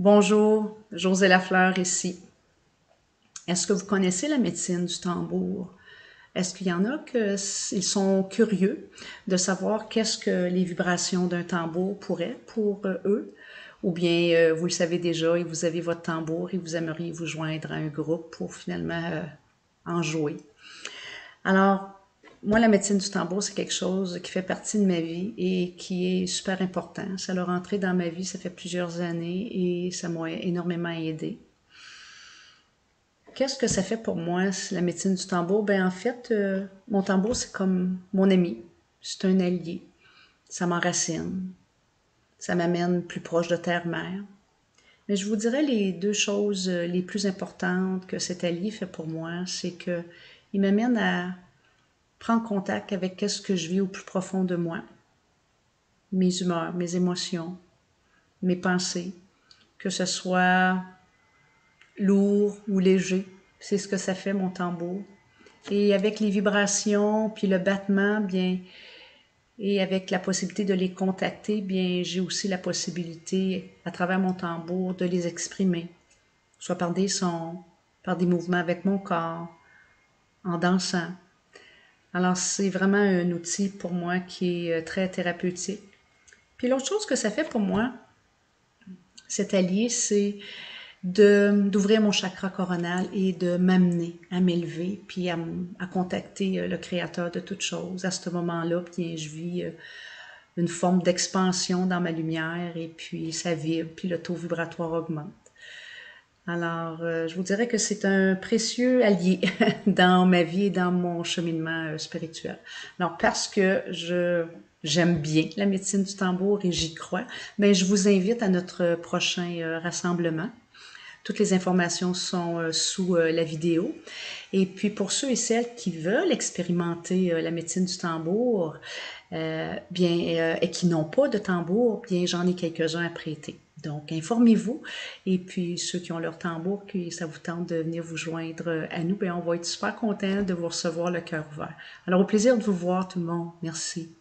Bonjour, José Lafleur ici. Est-ce que vous connaissez la médecine du tambour? Est-ce qu'il y en a ils sont curieux de savoir qu'est-ce que les vibrations d'un tambour pourraient pour eux? Ou bien vous le savez déjà et vous avez votre tambour et vous aimeriez vous joindre à un groupe pour finalement en jouer? Alors, moi, la médecine du tambour, c'est quelque chose qui fait partie de ma vie et qui est super important. Ça l'a rentré dans ma vie, ça fait plusieurs années et ça m'a énormément aidé. Qu'est-ce que ça fait pour moi, la médecine du tambour? Ben, en fait, mon tambour, c'est comme mon ami. C'est un allié. Ça m'enracine. Ça m'amène plus proche de terre-mère. Mais je vous dirais les deux choses les plus importantes que cet allié fait pour moi, c'est que il m'amène à prendre contact avec ce que je vis au plus profond de moi, mes humeurs, mes émotions, mes pensées, que ce soit lourd ou léger. C'est ce que ça fait mon tambour. Et avec les vibrations, puis le battement, bien, et avec la possibilité de les contacter, bien, j'ai aussi la possibilité, à travers mon tambour, de les exprimer, soit par des sons, par des mouvements avec mon corps, en dansant. Alors, c'est vraiment un outil pour moi qui est très thérapeutique. Puis l'autre chose que ça fait pour moi, cet allié, c'est d'ouvrir mon chakra coronal et de m'amener à m'élever, puis à contacter le créateur de toutes choses. À ce moment-là, bien, je vis une forme d'expansion dans ma lumière et puis ça vibre, puis le taux vibratoire augmente. Alors, je vous dirais que c'est un précieux allié dans ma vie et dans mon cheminement spirituel. Alors, parce que j'aime bien la médecine du tambour et j'y crois, mais je vous invite à notre prochain rassemblement. Toutes les informations sont sous la vidéo. Et puis pour ceux et celles qui veulent expérimenter la médecine du tambour, et qui n'ont pas de tambour, bien j'en ai quelques-uns à prêter. Donc informez-vous. Et puis ceux qui ont leur tambour, que ça vous tente de venir vous joindre à nous, bien on va être super contents de vous recevoir le cœur ouvert. Alors au plaisir de vous voir tout le monde. Merci.